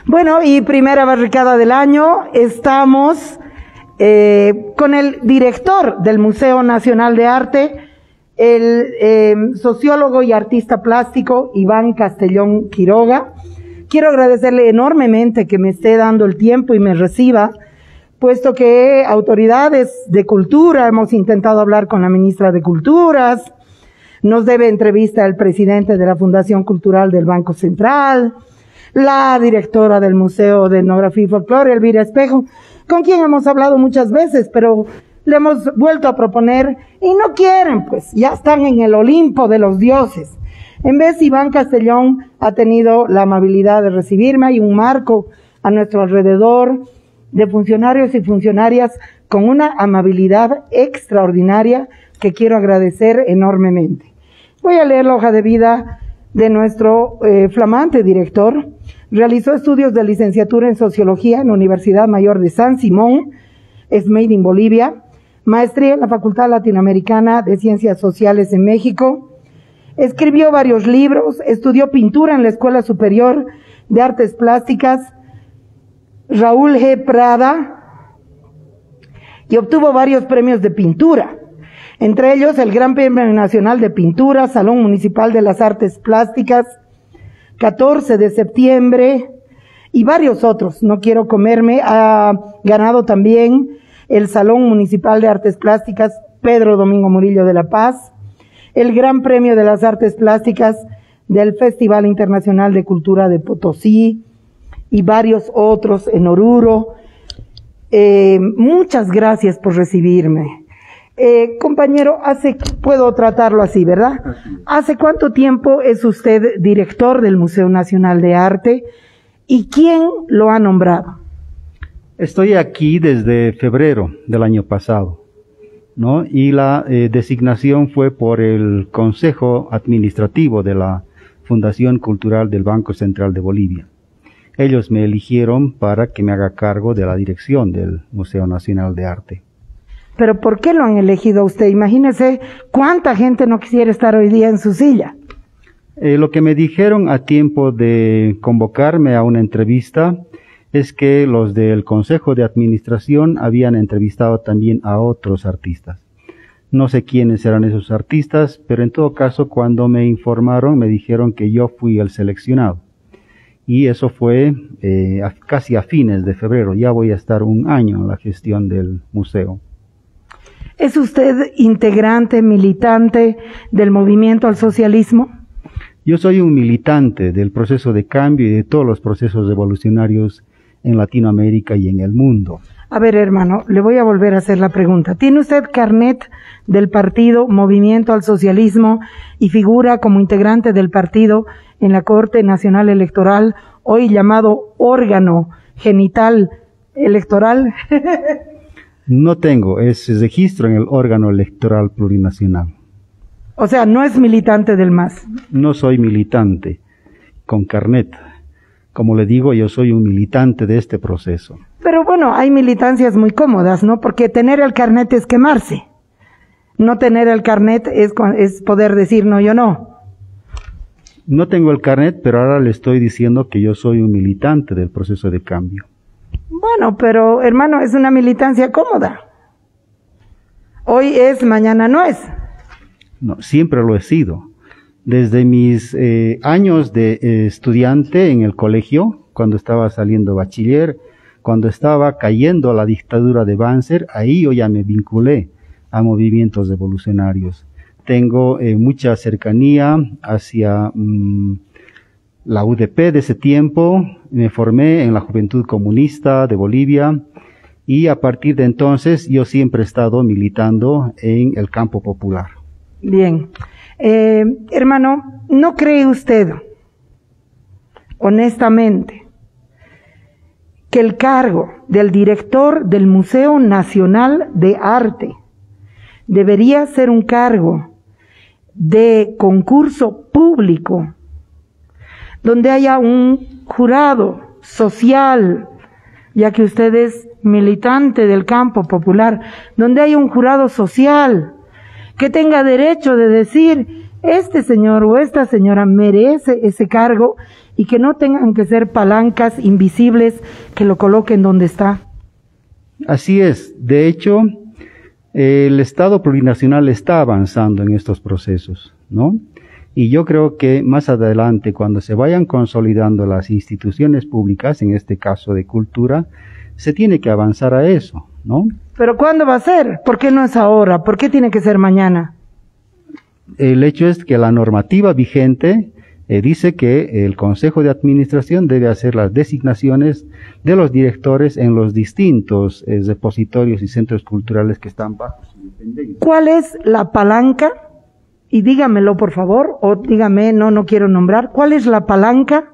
Bueno, y primera barricada del año, estamos con el director del Museo Nacional de Arte, el sociólogo y artista plástico Iván Castellón Quiroga. Quiero agradecerle enormemente que me esté dando el tiempo y me reciba, puesto que autoridades de cultura, hemos intentado hablar con la ministra de Culturas, nos debe entrevista el presidente de la Fundación Cultural del Banco Central, la directora del Museo de Etnografía y Folclore, Elvira Espejo, con quien hemos hablado muchas veces, pero le hemos vuelto a proponer y no quieren, pues ya están en el Olimpo de los dioses. En vez, Iván Castellón ha tenido la amabilidad de recibirme. Hay un marco a nuestro alrededor de funcionarios y funcionarias con una amabilidad extraordinaria que quiero agradecer enormemente. Voy a leer la hoja de vida de nuestro flamante director. Realizó estudios de licenciatura en Sociología en la Universidad Mayor de San Simón, es made in Bolivia, maestría en la Facultad Latinoamericana de Ciencias Sociales en México, escribió varios libros, estudió pintura en la Escuela Superior de Artes Plásticas Raúl G. Prada y obtuvo varios premios de pintura, entre ellos el Gran Premio Nacional de Pintura, Salón Municipal de las Artes Plásticas, 14 de septiembre y varios otros. No quiero comerme. Ha ganado también el Salón Municipal de Artes Plásticas Pedro Domingo Murillo de La Paz, el Gran Premio de las Artes Plásticas del Festival Internacional de Cultura de Potosí y varios otros en Oruro. Muchas gracias por recibirme. Compañero, puedo tratarlo así, ¿verdad? ¿Hace cuánto tiempo es usted director del Museo Nacional de Arte y quién lo ha nombrado? Estoy aquí desde febrero del año pasado, ¿no? Y la designación fue por el Consejo Administrativo de la Fundación Cultural del Banco Central de Bolivia. Ellos me eligieron para que me haga cargo de la dirección del Museo Nacional de Arte. ¿Pero por qué lo han elegido a usted? Imagínese cuánta gente no quisiera estar hoy día en su silla. Lo que me dijeron a tiempo de convocarme a una entrevista es que los del Consejo de Administración habían entrevistado también a otros artistas. No sé quiénes eran esos artistas, pero en todo caso cuando me informaron me dijeron que yo fui el seleccionado. Y eso fue casi a fines de febrero. Ya voy a estar un año en la gestión del museo. ¿Es usted integrante, militante del movimiento al socialismo? Yo soy un militante del proceso de cambio y de todos los procesos revolucionarios en Latinoamérica y en el mundo. A ver, hermano, le voy a volver a hacer la pregunta. ¿Tiene usted carnet del partido Movimiento al Socialismo y figura como integrante del partido en la Corte Nacional Electoral, hoy llamado órgano genital electoral? No tengo ese registro en el órgano electoral plurinacional. O sea, no es militante del MAS. No soy militante con carnet. Como le digo, yo soy un militante de este proceso. Pero bueno, hay militancias muy cómodas, ¿no? Porque tener el carnet es quemarse. No tener el carnet es poder decir no, yo no. No tengo el carnet, pero ahora le estoy diciendo que yo soy un militante del proceso de cambio. Bueno, pero hermano, es una militancia cómoda. Hoy es, mañana no es. No, siempre lo he sido. Desde mis años de estudiante en el colegio, cuando estaba saliendo bachiller, cuando estaba cayendo la dictadura de Banzer, ahí yo ya me vinculé a movimientos revolucionarios. Tengo mucha cercanía hacia la UDP de ese tiempo, me formé en la Juventud Comunista de Bolivia y a partir de entonces yo siempre he estado militando en el campo popular. Bien. Hermano, ¿no cree usted, honestamente, que el cargo del director del Museo Nacional de Arte debería ser un cargo de concurso público, donde haya un jurado social, ya que usted es militante del campo popular, donde haya un jurado social que tenga derecho de decir este señor o esta señora merece ese cargo y que no tengan que ser palancas invisibles que lo coloquen donde está. Así es. De hecho, el Estado plurinacional está avanzando en estos procesos, ¿no? Y yo creo que más adelante, cuando se vayan consolidando las instituciones públicas, en este caso de cultura, se tiene que avanzar a eso, ¿no? ¿Pero cuándo va a ser? ¿Por qué no es ahora? ¿Por qué tiene que ser mañana? El hecho es que la normativa vigente dice que el Consejo de Administración debe hacer las designaciones de los directores en los distintos depositorios y centros culturales que están bajo su dependencia. ¿Cuál es la palanca? Y dígamelo, por favor, o dígame, no quiero nombrar, ¿cuál es la palanca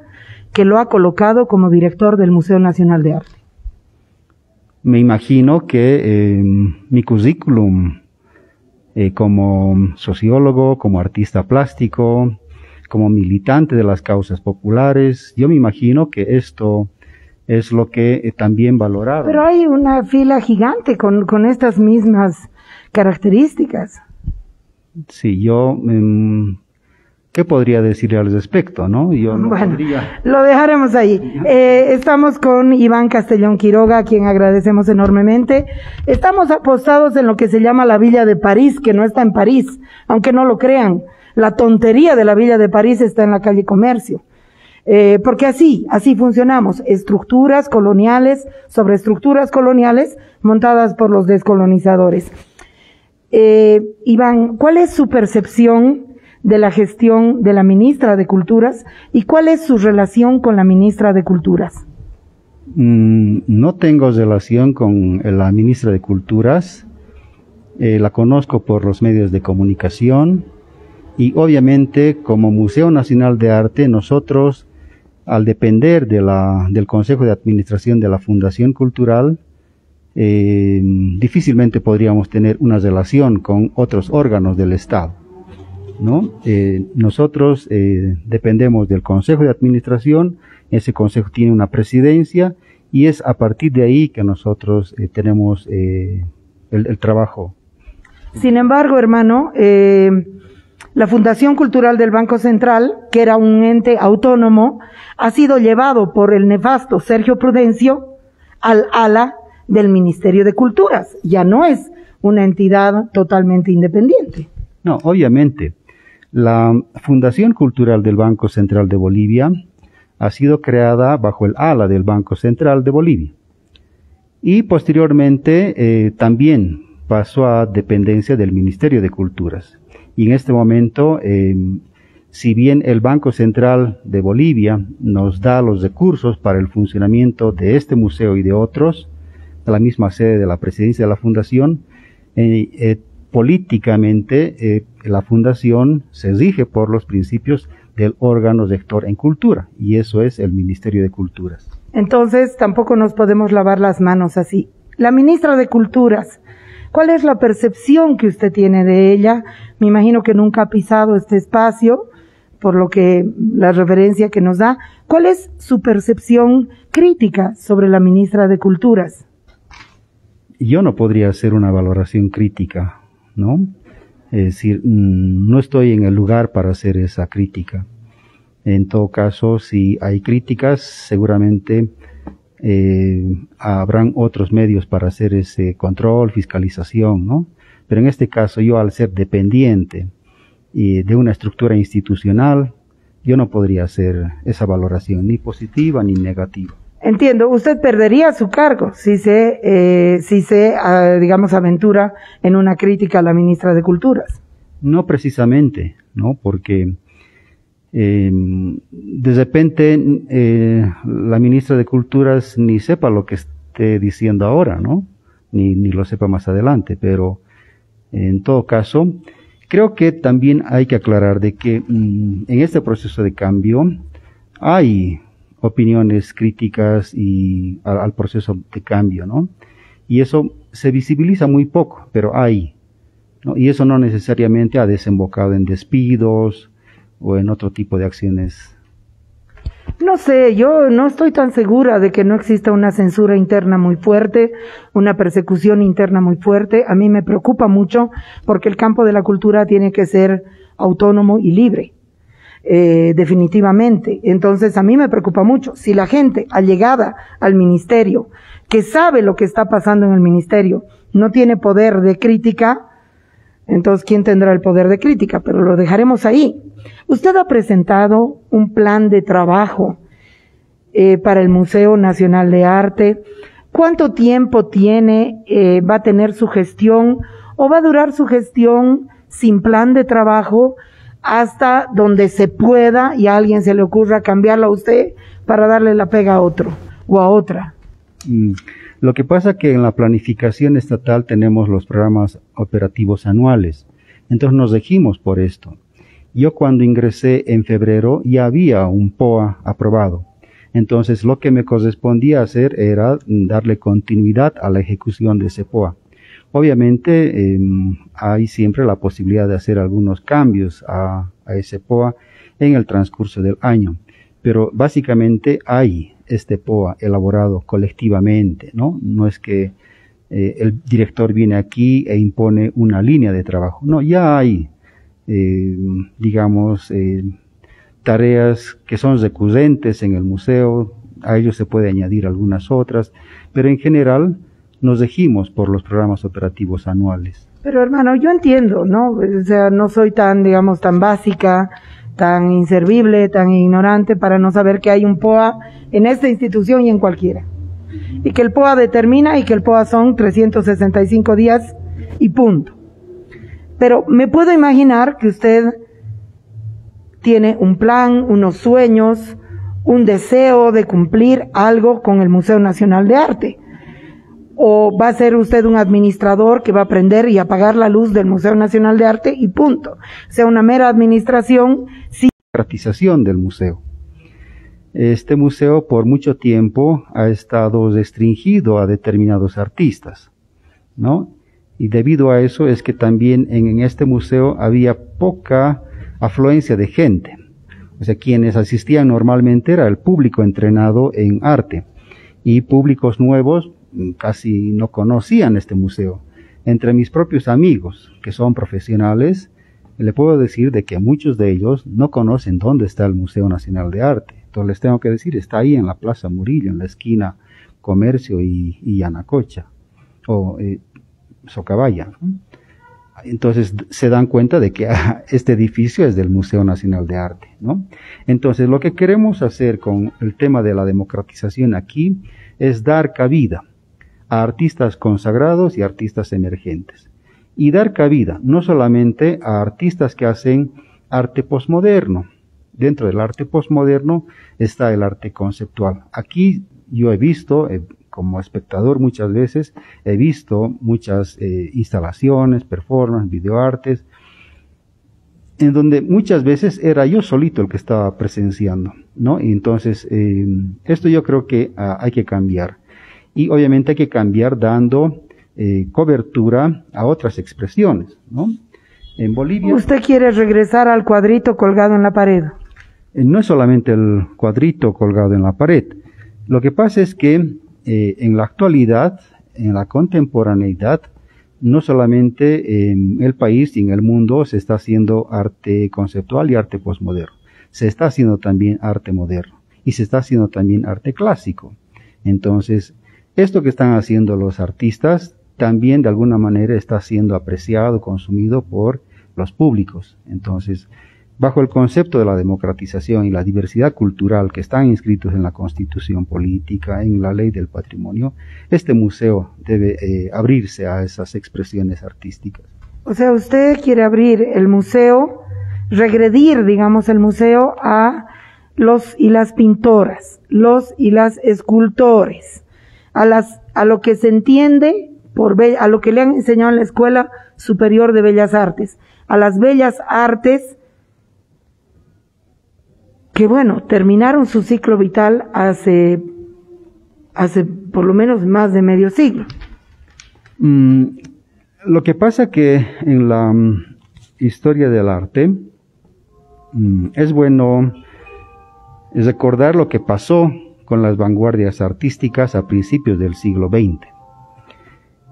que lo ha colocado como director del Museo Nacional de Arte? Me imagino que mi currículum como sociólogo, como artista plástico, como militante de las causas populares, yo me imagino que esto es lo que también valoraron. Pero hay una fila gigante con estas mismas características. Sí, yo, ¿qué podría decirle al respecto, no? Yo no podría... Lo dejaremos ahí. Estamos con Iván Castellón Quiroga, a quien agradecemos enormemente. Estamos apostados en lo que se llama la Villa de París, que no está en París, aunque no lo crean. La tontería de la Villa de París está en la calle Comercio. Porque así funcionamos. Estructuras coloniales sobre estructuras coloniales montadas por los descolonizadores. Iván, ¿cuál es su percepción de la gestión de la ministra de Culturas y cuál es su relación con la ministra de Culturas? No tengo relación con la ministra de Culturas, la conozco por los medios de comunicación y obviamente como Museo Nacional de Arte nosotros, al depender del Consejo de Administración de la Fundación Cultural, difícilmente podríamos tener una relación con otros órganos del Estado, ¿no? Nosotros dependemos del Consejo de Administración, ese consejo tiene una presidencia y es a partir de ahí que nosotros tenemos el trabajo. Sin embargo, hermano, la Fundación Cultural del Banco Central, que era un ente autónomo, ha sido llevado por el nefasto Sergio Prudencio al ala del Ministerio de Culturas. Ya no es una entidad totalmente independiente. No, obviamente. La Fundación Cultural del Banco Central de Bolivia ha sido creada bajo el ala del Banco Central de Bolivia. Y posteriormente también pasó a dependencia del Ministerio de Culturas. Y en este momento, si bien el Banco Central de Bolivia nos da los recursos para el funcionamiento de este museo y de otros, de la misma sede de la presidencia de la Fundación, políticamente la Fundación se rige por los principios del órgano rector en cultura, y eso es el Ministerio de Culturas. Entonces, tampoco nos podemos lavar las manos así. La ministra de Culturas, ¿cuál es la percepción que usted tiene de ella? Me imagino que nunca ha pisado este espacio, por lo que la referencia que nos da. ¿Cuál es su percepción crítica sobre la ministra de Culturas? Yo no podría hacer una valoración crítica, ¿no? Es decir, no estoy en el lugar para hacer esa crítica. En todo caso, si hay críticas, seguramente habrán otros medios para hacer ese control, fiscalización, ¿no? Pero en este caso, yo al ser dependiente de una estructura institucional, yo no podría hacer esa valoración, ni positiva ni negativa. Entiendo, usted perdería su cargo si se digamos, aventura en una crítica a la ministra de Culturas. No precisamente, ¿no? Porque de repente la ministra de Culturas ni sepa lo que esté diciendo ahora, ¿no? Ni lo sepa más adelante, pero en todo caso, creo que también hay que aclarar de que en este proceso de cambio hay opiniones críticas y al proceso de cambio, ¿no? Y eso se visibiliza muy poco, pero hay, ¿no? Y eso no necesariamente ha desembocado en despidos o en otro tipo de acciones. No sé, yo no estoy tan segura de que no exista una censura interna muy fuerte, una persecución interna muy fuerte. A mí me preocupa mucho porque el campo de la cultura tiene que ser autónomo y libre. Definitivamente. Entonces a mí me preocupa mucho. Si la gente allegada al ministerio, que sabe lo que está pasando en el ministerio, no tiene poder de crítica, entonces ¿quién tendrá el poder de crítica? Pero lo dejaremos ahí. Usted ha presentado un plan de trabajo para el Museo Nacional de Arte. ¿Cuánto tiempo va a tener su gestión o va a durar su gestión sin plan de trabajo hasta donde se pueda y a alguien se le ocurra cambiarlo a usted para darle la pega a otro o a otra? Lo que pasa que en la planificación estatal tenemos los programas operativos anuales, entonces nos regimos por esto. Yo cuando ingresé en febrero ya había un POA aprobado, entonces lo que me correspondía hacer era darle continuidad a la ejecución de ese POA. Obviamente hay siempre la posibilidad de hacer algunos cambios a ese POA en el transcurso del año, pero básicamente hay este POA elaborado colectivamente, ¿no? No es que el director viene aquí e impone una línea de trabajo, no, ya hay, tareas que son recurrentes en el museo, a ellos se puede añadir algunas otras, pero en general nos regimos por los programas operativos anuales. Pero hermano, yo entiendo, ¿no? O sea, no soy tan, digamos, tan básica, tan inservible, tan ignorante para no saber que hay un POA en esta institución y en cualquiera. Y que el POA determina y que el POA son 365 días y punto. Pero me puedo imaginar que usted tiene un plan, unos sueños, un deseo de cumplir algo con el Museo Nacional de Arte. ¿O va a ser usted un administrador que va a prender y apagar la luz del Museo Nacional de Arte y punto? O sea, una mera administración sin democratización del museo. Este museo por mucho tiempo ha estado restringido a determinados artistas, ¿no? Y debido a eso es que también en este museo había poca afluencia de gente. O sea, quienes asistían normalmente era el público entrenado en arte y públicos nuevos casi no conocían este museo. Entre mis propios amigos, que son profesionales, le puedo decir de que muchos de ellos no conocen dónde está el Museo Nacional de Arte. Entonces les tengo que decir, está ahí en la Plaza Murillo, en la esquina Comercio y Yanacocha, o Socabaya. Entonces se dan cuenta de que este edificio es del Museo Nacional de Arte, ¿no? Entonces lo que queremos hacer con el tema de la democratización aquí es dar cabida a artistas consagrados y artistas emergentes. Y dar cabida no solamente a artistas que hacen arte posmoderno. Dentro del arte posmoderno está el arte conceptual. Aquí yo he visto, como espectador muchas veces, he visto muchas instalaciones, performances, videoartes, en donde muchas veces era yo solito el que estaba presenciando, ¿no? Y entonces, esto yo creo que hay que cambiar. Y obviamente hay que cambiar dando cobertura a otras expresiones, ¿no? En Bolivia... ¿Usted quiere regresar al cuadrito colgado en la pared? No es solamente el cuadrito colgado en la pared. Lo que pasa es que en la actualidad, en la contemporaneidad, no solamente en el país y en el mundo se está haciendo arte conceptual y arte posmoderno. Se está haciendo también arte moderno y se está haciendo también arte clásico. Entonces, esto que están haciendo los artistas también de alguna manera está siendo apreciado, consumido por los públicos. Entonces, bajo el concepto de la democratización y la diversidad cultural que están inscritos en la Constitución Política, en la Ley del Patrimonio, este museo debe abrirse a esas expresiones artísticas. O sea, usted quiere abrir el museo, regredir, digamos, el museo a los y las pintoras, los y las escultores, a lo que se entiende a lo que le han enseñado en la Escuela Superior de Bellas Artes, a las bellas artes que, bueno, terminaron su ciclo vital hace por lo menos más de medio siglo. Lo que pasa que en la historia del arte es bueno recordar lo que pasó con las vanguardias artísticas a principios del siglo XX.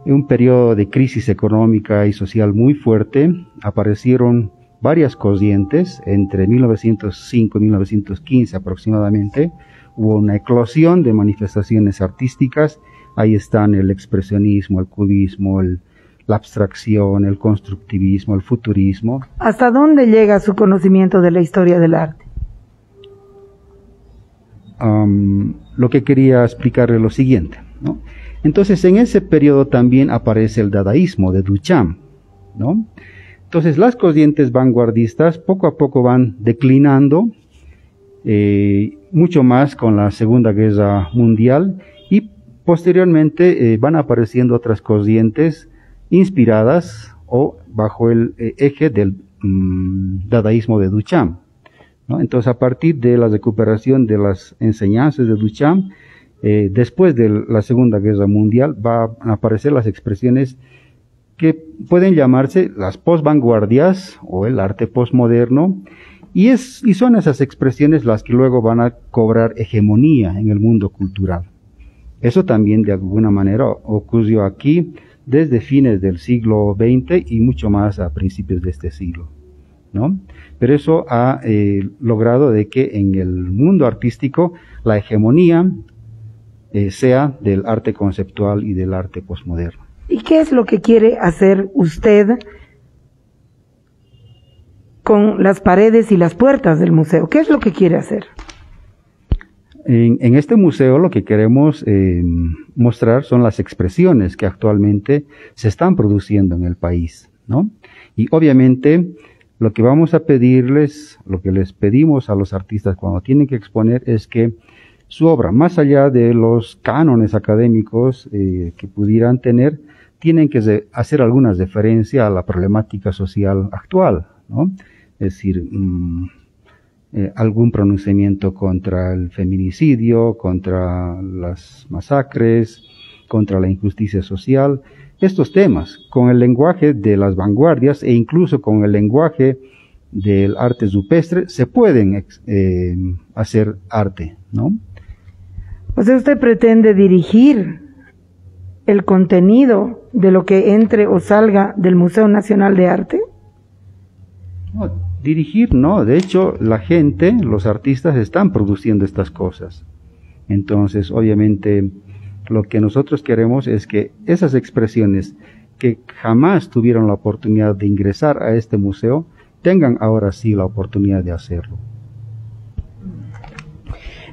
En un periodo de crisis económica y social muy fuerte, aparecieron varias corrientes. Entre 1905 y 1915 aproximadamente hubo una eclosión de manifestaciones artísticas. Ahí están el expresionismo, el cubismo, la abstracción, el constructivismo, el futurismo. ¿Hasta dónde llega su conocimiento de la historia del arte? Lo que quería explicarle es lo siguiente, ¿no? Entonces, en ese periodo también aparece el dadaísmo de Duchamp, ¿no? Entonces, las corrientes vanguardistas poco a poco van declinando, mucho más con la Segunda Guerra Mundial, y posteriormente van apareciendo otras corrientes inspiradas o bajo el eje del dadaísmo de Duchamp, ¿no? Entonces, a partir de la recuperación de las enseñanzas de Duchamp, después de la Segunda Guerra Mundial, van a aparecer las expresiones que pueden llamarse las posvanguardias o el arte posmoderno, y son esas expresiones las que luego van a cobrar hegemonía en el mundo cultural. Eso también de alguna manera ocurrió aquí desde fines del siglo XX y mucho más a principios de este siglo, ¿no? Pero eso ha logrado de que en el mundo artístico la hegemonía sea del arte conceptual y del arte posmoderno. ¿Y qué es lo que quiere hacer usted con las paredes y las puertas del museo? ¿Qué es lo que quiere hacer? En este museo lo que queremos mostrar son las expresiones que actualmente se están produciendo en el país, ¿no? Y obviamente lo que vamos a pedirles, lo que les pedimos a los artistas cuando tienen que exponer es que su obra, más allá de los cánones académicos que pudieran tener, tienen que hacer alguna referencia a la problemática social actual, ¿no? Es decir, algún pronunciamiento contra el feminicidio, contra las masacres, contra la injusticia social. Estos temas, con el lenguaje de las vanguardias e incluso con el lenguaje del arte rupestre, se pueden hacer arte, ¿no? O sea, usted pretende dirigir el contenido de lo que entre o salga del Museo Nacional de Arte. No, dirigir no, de hecho la gente, los artistas están produciendo estas cosas. Entonces, obviamente, lo que nosotros queremos es que esas expresiones que jamás tuvieron la oportunidad de ingresar a este museo, tengan ahora sí la oportunidad de hacerlo.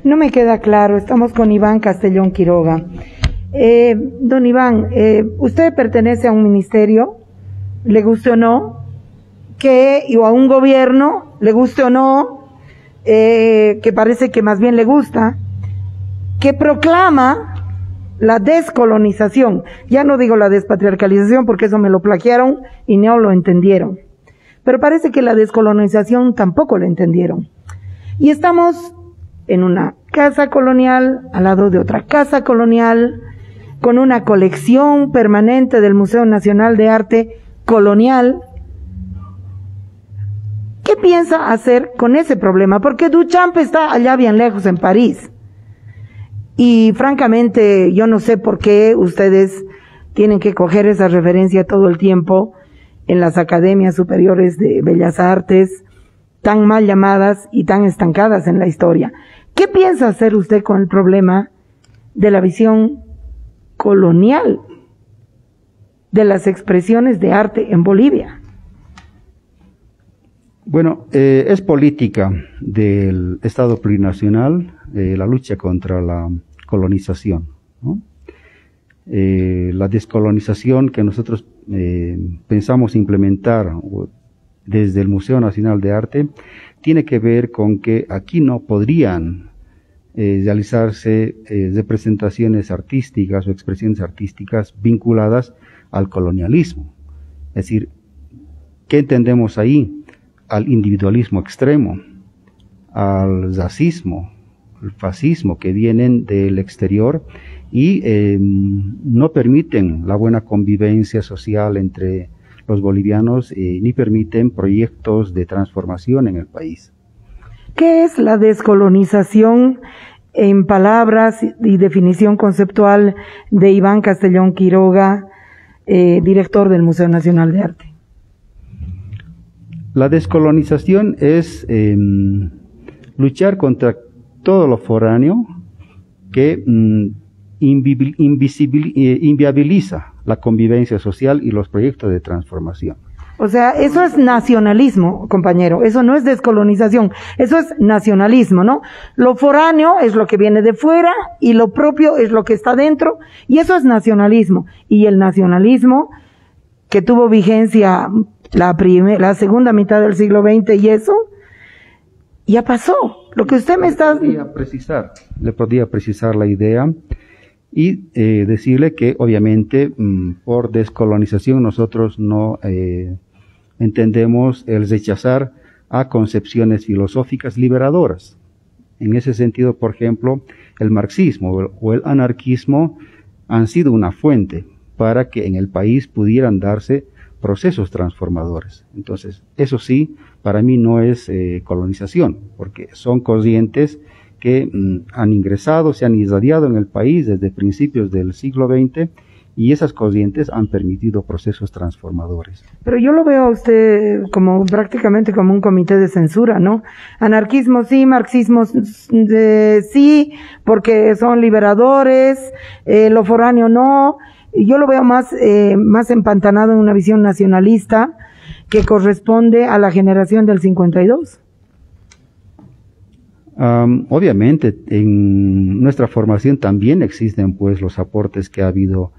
No me queda claro, estamos con Iván Castellón Quiroga. Don Iván, usted pertenece a un ministerio, le guste o no, o a un gobierno, le guste o no, que parece que más bien le gusta, que proclama la descolonización. Ya no digo la despatriarcalización porque eso me lo plagiaron y no lo entendieron. Pero parece que la descolonización tampoco la entendieron. Y estamos en una casa colonial, al lado de otra casa colonial, con una colección permanente del Museo Nacional de Arte colonial. ¿Qué piensa hacer con ese problema? Porque Duchamp está allá bien lejos, en París. Y francamente, yo no sé por qué ustedes tienen que coger esa referencia todo el tiempo en las academias superiores de bellas artes, tan mal llamadas y tan estancadas en la historia. ¿Qué piensa hacer usted con el problema de la visión colonial de las expresiones de arte en Bolivia? Bueno, es política del Estado plurinacional la lucha contra la colonización, ¿no? La descolonización que nosotros pensamos implementar desde el Museo Nacional de Arte tiene que ver con que aquí no podrían realizarse representaciones artísticas o expresiones artísticas vinculadas al colonialismo. Es decir, ¿qué entendemos ahí? Al individualismo extremo, al racismo, al fascismo que vienen del exterior y no permiten la buena convivencia social entre los bolivianos ni permiten proyectos de transformación en el país. ¿Qué es la descolonización en palabras y definición conceptual de Iván Castellón Quiroga, director del Museo Nacional de Arte? La descolonización es luchar contra todo lo foráneo que inviabiliza la convivencia social y los proyectos de transformación. O sea, eso es nacionalismo, compañero, eso no es descolonización, eso es nacionalismo, ¿no? Lo foráneo es lo que viene de fuera y lo propio es lo que está dentro, y eso es nacionalismo. Y el nacionalismo que tuvo vigencia la segunda mitad del siglo XX y eso, ya pasó. Lo que usted me está... Le podría precisar la idea y decirle que obviamente por descolonización nosotros no entendemos el rechazar a concepciones filosóficas liberadoras. En ese sentido, por ejemplo, el marxismo o el anarquismo han sido una fuente para que en el país pudieran darse procesos transformadores. Entonces, eso sí, para mí no es colonización, porque son corrientes que han ingresado, se han irradiado en el país desde principios del siglo XX, y esas corrientes han permitido procesos transformadores. Pero yo lo veo a usted como prácticamente como un comité de censura, ¿no? Anarquismo sí, marxismo sí, porque son liberadores, lo foráneo no. Yo lo veo más empantanado en una visión nacionalista que corresponde a la generación del 52. Obviamente, en nuestra formación también existen pues los aportes que ha habido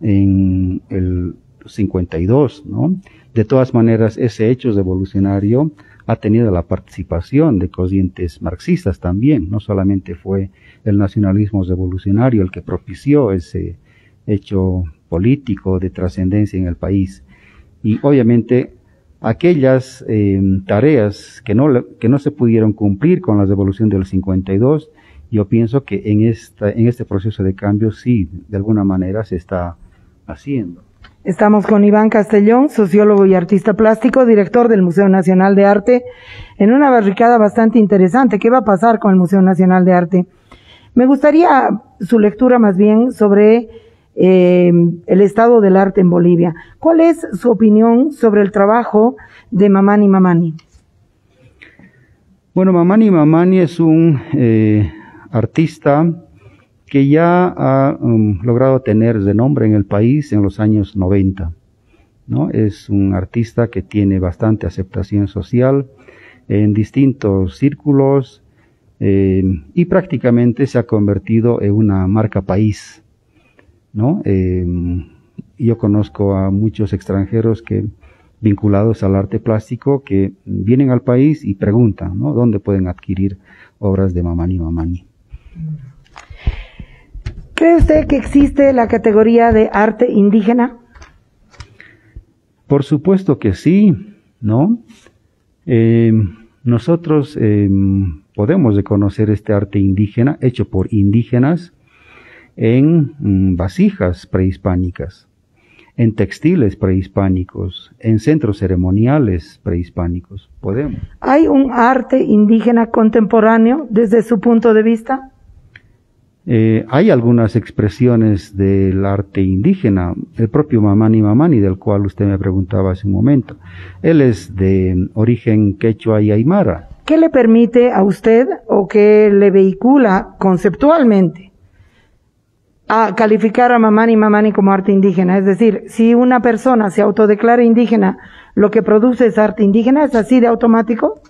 en el 52, ¿no? De todas maneras, ese hecho revolucionario ha tenido la participación de corrientes marxistas también, no solamente fue el nacionalismo revolucionario el que propició ese hecho político de trascendencia en el país. Y obviamente aquellas tareas que no se pudieron cumplir con la revolución del 52, yo pienso que en este proceso de cambio sí, de alguna manera se está haciendo. Estamos con Iván Castellón, sociólogo y artista plástico, director del Museo Nacional de Arte, en una barricada bastante interesante. ¿Qué va a pasar con el Museo Nacional de Arte? Me gustaría su lectura más bien sobre el estado del arte en Bolivia. ¿Cuál es su opinión sobre el trabajo de Mamani Mamani? Bueno, Mamani Mamani es un artista que ya ha logrado tener renombre en el país en los años 90, ¿no? Es un artista que tiene bastante aceptación social en distintos círculos y prácticamente se ha convertido en una marca país, ¿no? Yo conozco a muchos extranjeros que vinculados al arte plástico que vienen al país y preguntan, ¿no?, dónde pueden adquirir obras de Mamani Mamani. ¿Cree usted que existe la categoría de arte indígena? Por supuesto que sí, ¿no? Nosotros podemos reconocer este arte indígena hecho por indígenas en vasijas prehispánicas, en textiles prehispánicos, en centros ceremoniales prehispánicos. Podemos. ¿Hay un arte indígena contemporáneo desde su punto de vista? Hay algunas expresiones del arte indígena, el propio Mamani Mamani, del cual usted me preguntaba hace un momento. Él es de origen quechua y aymara. ¿Qué le permite a usted o qué le vehicula conceptualmente a calificar a Mamani Mamani como arte indígena? Es decir, si una persona se autodeclara indígena, lo que produce es arte indígena, ¿es así de automático?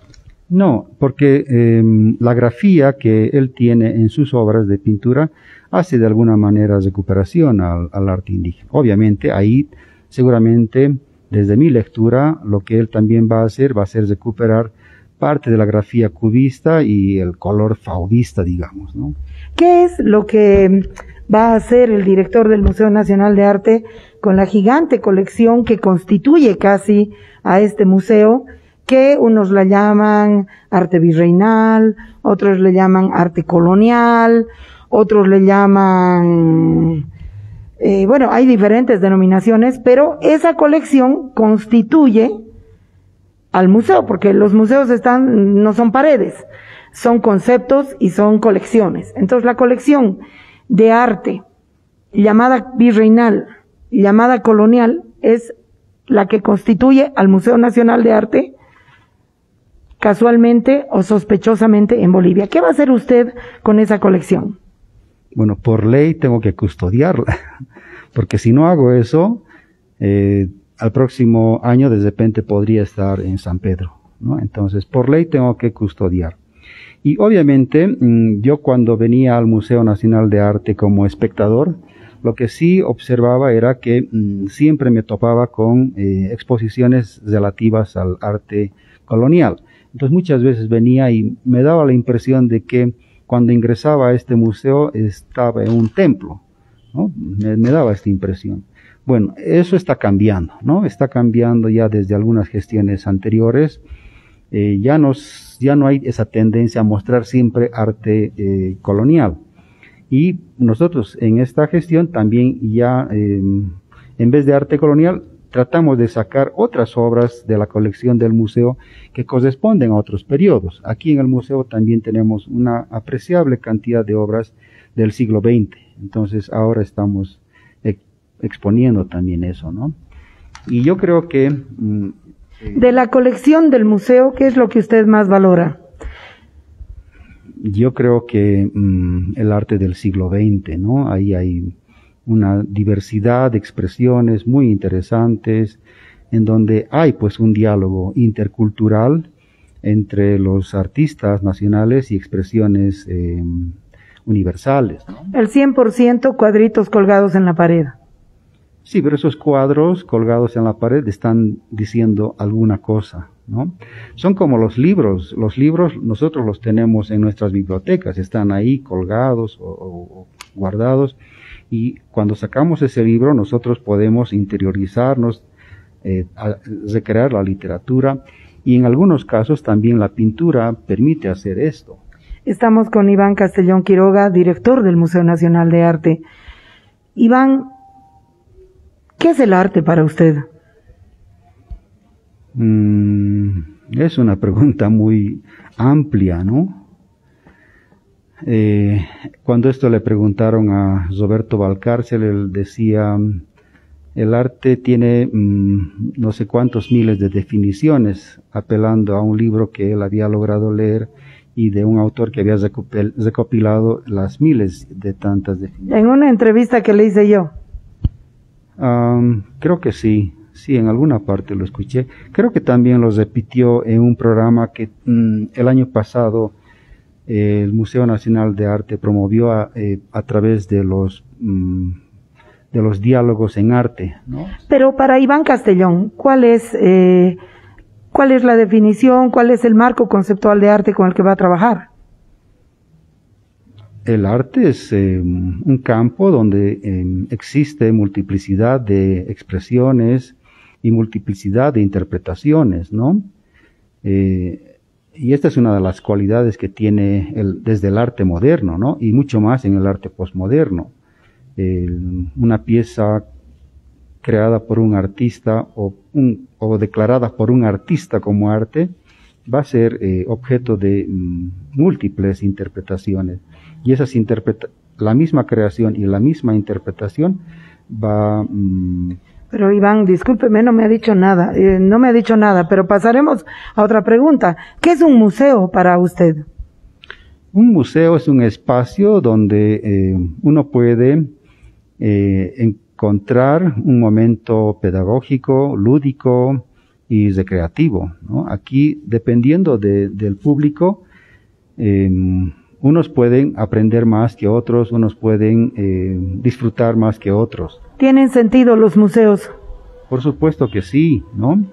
No, porque la grafía que él tiene en sus obras de pintura hace de alguna manera recuperación al arte indígena. Obviamente ahí seguramente desde mi lectura lo que él también va a hacer recuperar parte de la grafía cubista y el color fauvista, digamos, ¿no? ¿Qué es lo que va a hacer el director del Museo Nacional de Arte con la gigante colección que constituye casi a este museo, que unos la llaman arte virreinal, otros le llaman arte colonial, otros le llaman, bueno, hay diferentes denominaciones, pero esa colección constituye al museo, porque los museos no son paredes, son conceptos y son colecciones. Entonces la colección de arte llamada virreinal, llamada colonial, es la que constituye al Museo Nacional de Arte casualmente o sospechosamente en Bolivia. ¿Qué va a hacer usted con esa colección? Bueno, por ley tengo que custodiarla, porque si no hago eso, al próximo año de repente podría estar en San Pedro, ¿no? Entonces, por ley tengo que custodiar. Y obviamente, yo cuando venía al Museo Nacional de Arte como espectador, lo que sí observaba era que siempre me topaba con exposiciones relativas al arte colonial. Entonces muchas veces venía y me daba la impresión de que cuando ingresaba a este museo estaba en un templo, ¿no? Me daba esta impresión. Bueno, eso está cambiando, ¿no? Está cambiando ya desde algunas gestiones anteriores. Ya no hay esa tendencia a mostrar siempre arte colonial. Y nosotros en esta gestión también ya, en vez de arte colonial, tratamos de sacar otras obras de la colección del museo que corresponden a otros periodos. Aquí en el museo también tenemos una apreciable cantidad de obras del siglo XX. Entonces ahora estamos exponiendo también eso, ¿no? Y yo creo que... de la colección del museo, ¿qué es lo que usted más valora? Yo creo que el arte del siglo XX, ¿no? Ahí hay una diversidad de expresiones muy interesantes, en donde hay pues un diálogo intercultural entre los artistas nacionales y expresiones universales, ¿no? El 100% cuadritos colgados en la pared. Sí, pero esos cuadros colgados en la pared están diciendo alguna cosa, ¿no? Son como los libros nosotros los tenemos en nuestras bibliotecas, están ahí colgados o guardados, y cuando sacamos ese libro nosotros podemos interiorizarnos, recrear la literatura, y en algunos casos también la pintura permite hacer esto. Estamos con Iván Castellón Quiroga, director del Museo Nacional de Arte. Iván, ¿qué es el arte para usted? Es una pregunta muy amplia, ¿no? Cuando esto le preguntaron a Roberto Valcárcel, él decía, el arte tiene no sé cuántos miles de definiciones, apelando a un libro que él había logrado leer y de un autor que había recopilado las miles de tantas definiciones. En una entrevista que le hice yo. Creo que sí, en alguna parte lo escuché. Creo que también lo repitió en un programa que el año pasado el Museo Nacional de Arte promovió a través de los diálogos en arte, ¿no? Pero para Iván Castellón, ¿cuál es la definición, cuál es el marco conceptual de arte con el que va a trabajar? El arte es un campo donde existe multiplicidad de expresiones y multiplicidad de interpretaciones, ¿no? Y esta es una de las cualidades que tiene desde el arte moderno, ¿no? Y mucho más en el arte posmoderno. Una pieza creada por un artista o declarada por un artista como arte va a ser objeto de múltiples interpretaciones. Y la misma creación y la misma interpretación va... Pero Iván, discúlpeme, no me ha dicho nada, pero pasaremos a otra pregunta. ¿Qué es un museo para usted? Un museo es un espacio donde uno puede encontrar un momento pedagógico, lúdico y recreativo, ¿no? Aquí, dependiendo del público, unos pueden aprender más que otros, unos pueden disfrutar más que otros. ¿Tienen sentido los museos? Por supuesto que sí, ¿no?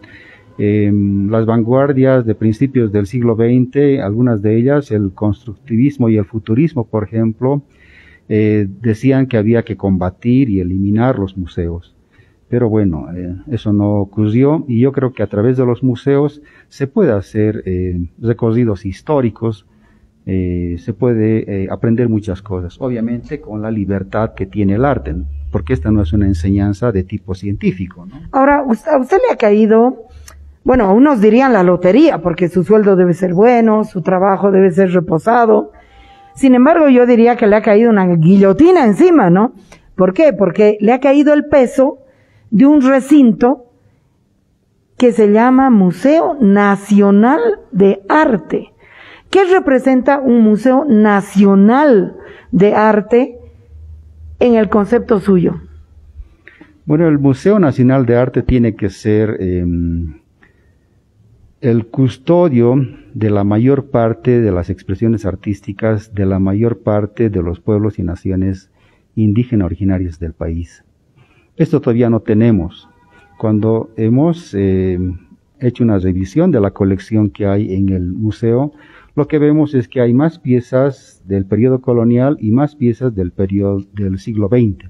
Las vanguardias de principios del siglo XX, algunas de ellas, el constructivismo y el futurismo, por ejemplo, decían que había que combatir y eliminar los museos. Pero bueno, eso no ocurrió, y yo creo que a través de los museos se puede hacer recorridos históricos, se puede aprender muchas cosas, obviamente con la libertad que tiene el arte, ¿no? Porque esta no es una enseñanza de tipo científico, ¿no? Ahora, a usted le ha caído, bueno, unos dirían la lotería, porque su sueldo debe ser bueno, su trabajo debe ser reposado. Sin embargo, yo diría que le ha caído una guillotina encima, ¿no? ¿Por qué? Porque le ha caído el peso de un recinto que se llama Museo Nacional de Arte. ¿Qué representa un Museo Nacional de Arte en el concepto suyo? Bueno, el Museo Nacional de Arte tiene que ser el custodio de la mayor parte de las expresiones artísticas de la mayor parte de los pueblos y naciones indígenas originarias del país. Esto todavía no tenemos. Cuando hemos hecho una revisión de la colección que hay en el museo, lo que vemos es que hay más piezas del periodo colonial y más piezas del periodo del siglo XX.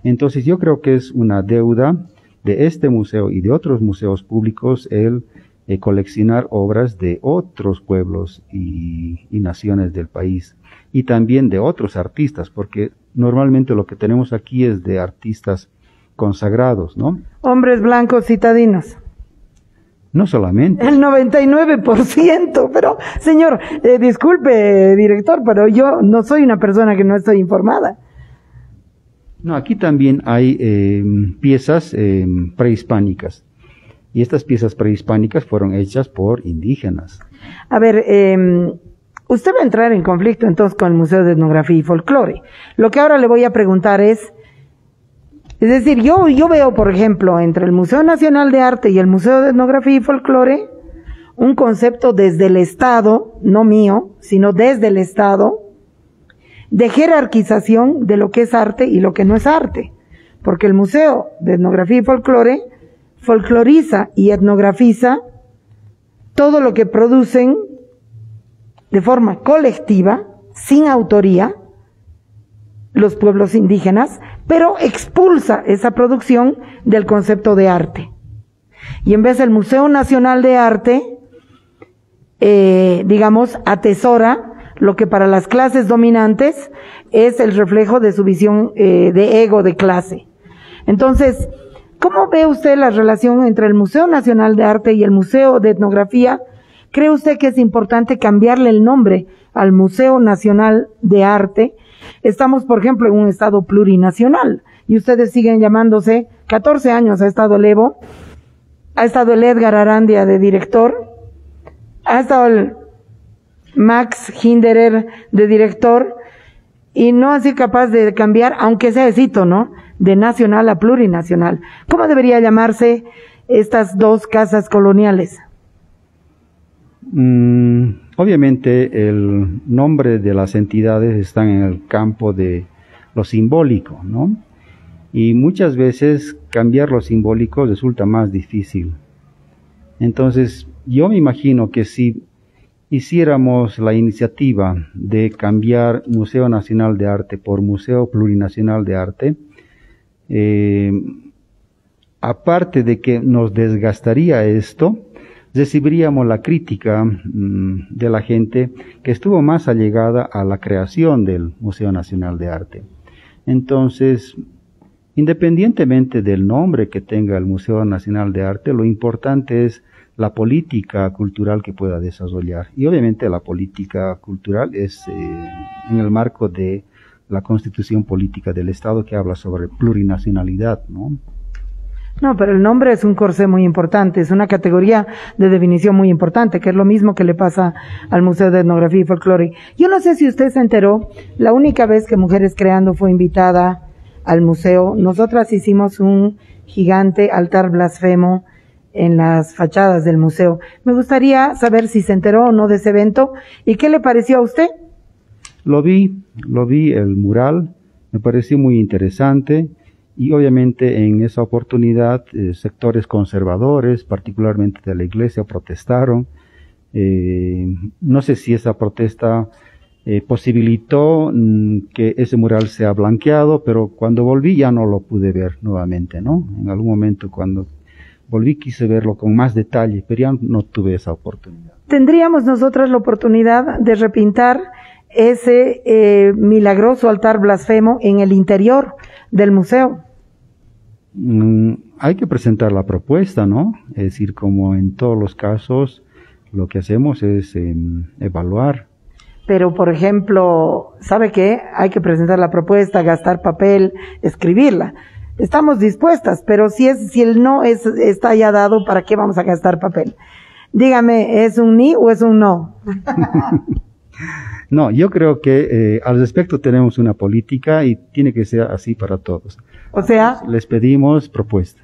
Entonces yo creo que es una deuda de este museo y de otros museos públicos el coleccionar obras de otros pueblos y naciones del país y también de otros artistas, porque normalmente lo que tenemos aquí es de artistas consagrados, ¿no? Hombres blancos citadinos. No solamente. El 99%, pero señor, disculpe, director, pero yo no soy una persona que no estoy informada. No, aquí también hay piezas prehispánicas. Y estas piezas prehispánicas fueron hechas por indígenas. A ver, usted va a entrar en conflicto entonces con el Museo de Etnografía y Folclore. Lo que ahora le voy a preguntar es decir, yo veo, por ejemplo, entre el Museo Nacional de Arte y el Museo de Etnografía y Folclore, un concepto desde el Estado, no mío, sino desde el Estado, de jerarquización de lo que es arte y lo que no es arte. Porque el Museo de Etnografía y Folclore folcloriza y etnografiza todo lo que producen de forma colectiva, sin autoría, los pueblos indígenas, pero expulsa esa producción del concepto de arte. Y en vez el Museo Nacional de Arte, digamos, atesora lo que para las clases dominantes es el reflejo de su visión de ego de clase. Entonces, ¿cómo ve usted la relación entre el Museo Nacional de Arte y el Museo de Etnografía? ¿Cree usted que es importante cambiarle el nombre al Museo Nacional de Arte? Estamos, por ejemplo, en un estado plurinacional y ustedes siguen llamándose, 14 años ha estado el Evo, ha estado el Edgar Arandia de director, ha estado el Max Hinderer de director y no han sido capaces de cambiar, aunque sea cito, ¿no?, de nacional a plurinacional. ¿Cómo debería llamarse estas dos casas coloniales? Obviamente el nombre de las entidades están en el campo de lo simbólico, ¿no? Y muchas veces cambiar lo simbólico resulta más difícil. Entonces, yo me imagino que si hiciéramos la iniciativa de cambiar Museo Nacional de Arte por Museo Plurinacional de Arte, aparte de que nos desgastaría esto, recibiríamos la crítica de la gente que estuvo más allegada a la creación del Museo Nacional de Arte. Entonces, independientemente del nombre que tenga el Museo Nacional de Arte, lo importante es la política cultural que pueda desarrollar. Y obviamente la política cultural es en el marco de la Constitución Política del Estado que habla sobre plurinacionalidad, ¿no? No, pero el nombre es un corsé muy importante, es una categoría de definición muy importante, que es lo mismo que le pasa al Museo de Etnografía y Folclore. Yo no sé si usted se enteró, la única vez que Mujeres Creando fue invitada al museo, nosotras hicimos un gigante altar blasfemo en las fachadas del museo. Me gustaría saber si se enteró o no de ese evento y qué le pareció a usted. Lo vi el mural, me pareció muy interesante. Y obviamente en esa oportunidad sectores conservadores, particularmente de la iglesia, protestaron. No sé si esa protesta posibilitó que ese mural sea blanqueado, pero cuando volví ya no lo pude ver nuevamente, ¿no? En algún momento cuando volví quise verlo con más detalle, pero ya no tuve esa oportunidad. ¿Tendríamos nosotras la oportunidad de repintar ese milagroso altar blasfemo en el interior del museo? Hay que presentar la propuesta, ¿no? Es decir, como en todos los casos, lo que hacemos es evaluar. Pero, por ejemplo, ¿sabe qué? Hay que presentar la propuesta, gastar papel, escribirla. estamos dispuestas, pero si el no está ya dado, ¿para qué vamos a gastar papel? Dígame, ¿es un ni o es un no? No, yo creo que al respecto tenemos una política y tiene que ser así para todos. O sea, les pedimos propuesta.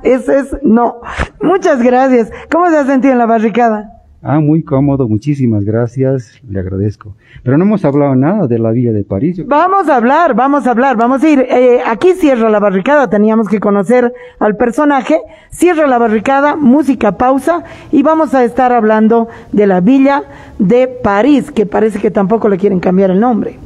Ese es no. Muchas gracias. ¿Cómo se ha sentido en la barricada? Muy cómodo, muchísimas gracias, le agradezco. Pero no hemos hablado nada de la Villa de París. Vamos a hablar, vamos a ir. Aquí cierra la barricada, teníamos que conocer al personaje. Cierra la barricada, música, pausa, y vamos a estar hablando de la Villa de París, que parece que tampoco le quieren cambiar el nombre.